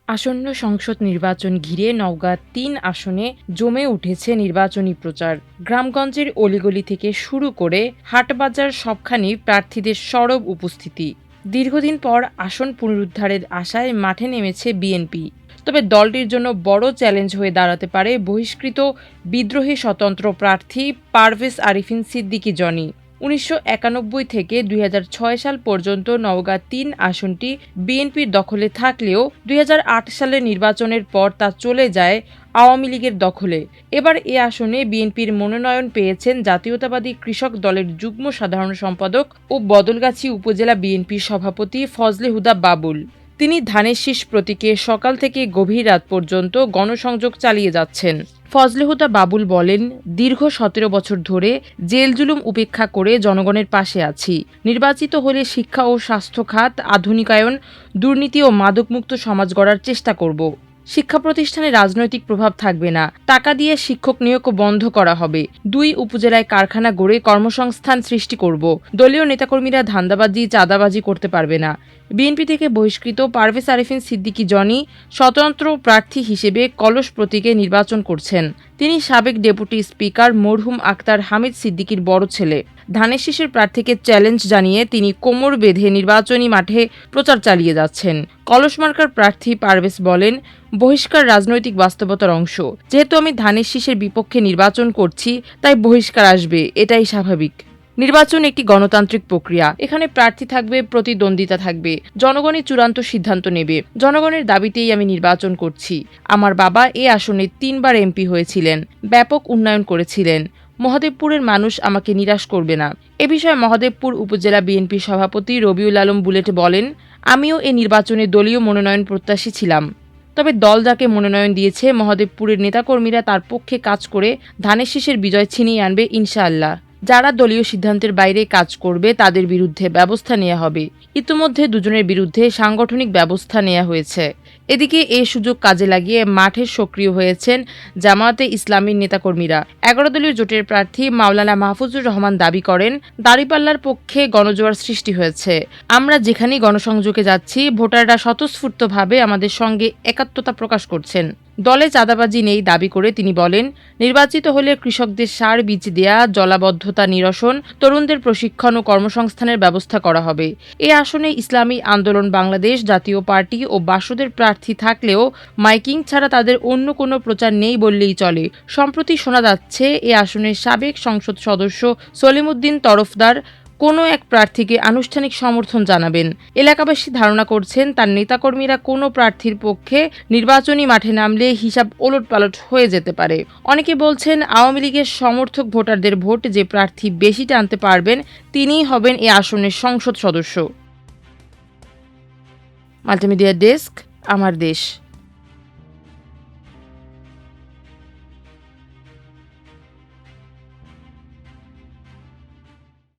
আসন্ন সংসদ নির্বাচন ঘিরে নওগাঁ-৩ আসনে জমে উঠেছে নির্বাচনী প্রচার। গ্রামগঞ্জের অলিগলি থেকে শুরু করে হাটবাজার সবখানেই প্রার্থীদের সরব উপস্থিতি। দীর্ঘদিন পর আসন পুনরুদ্ধারের আশায় মাঠে নেমেছে বিএনপি। তবে দলটির জন্য বড় চ্যালেঞ্জ হয়ে দাঁড়াতে পারে বহিষ্কৃত বিদ্রোহী স্বতন্ত্র প্রার্থী পারভেজ আরিফিন সিদ্দিকী জনি। ১৯৯১ থেকে ২০০৬ সাল পর্যন্ত নওগাঁ-৩ আসনটি বিএনপির দখলে থাকলেও ২০০৮ সালের নির্বাচনের পর তা চলে যায় আওয়ামী লীগের দখলে। এবার এ আসনে বিএনপির মনোনয়ন পেয়েছেন জাতীয়তাবাদী কৃষক দলের যুগ্ম সাধারণ সম্পাদক ও বদলগাছী উপজেলা বিএনপির সভাপতি ফজলে হুদা বাবুল। তিনি ধানের শীষ প্রতীকে সকাল থেকে গভীর রাত পর্যন্ত গণসংযোগ চালিয়ে যাচ্ছেন। ফজলে হুদা বাবুল বলেন, দীর্ঘ ১৭ বছর ধরে জেল-জুলুম উপেক্ষা করে জনগণের পাশে আছি। নির্বাচিত হলে শিক্ষা ও স্বাস্থ্য খাত আধুনিকায়ন, দুর্নীতি ও মাদকমুক্ত সমাজ গড়ার চেষ্টা করব। শিক্ষা প্রতিষ্ঠানে রাজনৈতিক প্রভাব থাকবে না। টাকা দিয়ে শিক্ষক নিয়োগ বন্ধ করা হবে। ২ উপজেলায় কারখানা গড়ে কর্মসংস্থান সৃষ্টি করব। দলীয় নেতাকর্মীরা ধান্দাবাজি, চাঁদাবাজি করতে পারবে না। বিএনপি থেকে বহিষ্কৃত পারভেজ আরিফিন সিদ্দিকী জনি স্বতন্ত্র প্রার্থী হিসেবে কলস প্রতীকে নির্বাচন করছেন। তিনি সাবেক ডেপুটি স্পিকার মরহুম আক্তার হামিদ সিদ্দিকীর বড় ছেলে। ধানের শীষের প্রার্থীকে চ্যালেঞ্জ জানিয়ে তিনি কোমর বেঁধে নির্বাচনী মাঠে প্রচার চালিয়ে যাচ্ছেন। কলস মার্কার প্রার্থী পারভেজ বলেন, বহিষ্কার রাজনৈতিক বাস্তবতার অংশ। যেহেতু আমি ধানের শীষের বিপক্ষে নির্বাচন করছি, তাই বহিষ্কার আসবে, এটাই স্বাভাবিক। নির্বাচন একটি গণতান্ত্রিক প্রক্রিয়া। এখানে প্রার্থী থাকবে, প্রতিদ্বন্দ্বিতা থাকবে। জনগণই চূড়ান্ত সিদ্ধান্ত নেবে। জনগণের দাবিতেই আমি নির্বাচন করছি। আমার বাবা এ আসনে ৩ বার এমপি হয়েছিলেন, ব্যাপক উন্নয়ন করেছিলেন। মহাদেবপুরের মানুষ আমাকে নিরাশ করবে না। এ বিষয়ে মহাদেবপুর উপজেলা বিএনপির সভাপতি রবিউল আলম বুলেট বলেন, আমিও এ নির্বাচনে দলীয় মনোনয়ন প্রত্যাশী ছিলাম। তবে দল যাকে মনোনয়ন দিয়েছে, মহাদেবপুরের নেতাকর্মীরা তার পক্ষে কাজ করে ধানের শীষের বিজয় ছিনিয়ে আনবে ইনশাআল্লাহ। যারা দলীয় সিদ্ধান্তের বাইরে কাজ করবে তাদের বিরুদ্ধে ব্যবস্থা নেওয়া হবে। ইতিমধ্যে দুজনের বিরুদ্ধে সাংগঠনিক ব্যবস্থা নেওয়া হয়েছে। এদিকে এই সুযোগ কাজে লাগিয়ে মাঠে সক্রিয় হয়েছেন জামায়াতে ইসলামীর নেতাকর্মীরা। ১১ দলীয় জোটের প্রার্থী মাওলানা মাহফুজুর রহমান দাবি করেন, দাঁড়িপাল্লার পক্ষে গণজোয়ার সৃষ্টি হয়েছে। আমরা যেখানেই গণসংযোগে যাচ্ছি, ভোটাররা স্বতঃস্ফূর্তভাবে আমাদের সঙ্গে একাত্মতা প্রকাশ করছেন। দলে চাঁদাবাজি নেই দাবি করে তিনি বলেন, নির্বাচিত হলে কৃষকদের সার বীজ দেয়া, জলাবদ্ধতা নিরসন, তরুণদের প্রশিক্ষণ ও কর্মসংস্থানের ব্যবস্থা করা হবে। এ আসনে ইসলামী আন্দোলন বাংলাদেশ, জাতীয় পার্টি ও বাসদের প্রার্থী থাকলেও মাইকিং ছাড়া তাদের অন্য কোনো প্রচার নেই বললেই চলে। সম্প্রতি শোনা যাচ্ছে, এ আসনের সাবেক সংসদ সদস্য সলিমুদ্দিন তরফদার কোনো এক প্রার্থীকে আনুষ্ঠানিক সমর্থন জানাবেন। এলাকাবাসী ধারণা করছেন, তার নেতাকর্মীরা কোনো প্রার্থীর পক্ষে নির্বাচনী মাঠে নামলে হিসাব ওলটপালট হয়ে যেতে পারে। অনেকে বলছেন, আওয়ামী লীগের সমর্থক ভোটারদের ভোট যে প্রার্থী বেশি টানতে পারবেন, তিনিই হবেন এ আসনের সংসদ সদস্য। মাল্টিমিডিয়া ডেস্ক, আমার দেশ।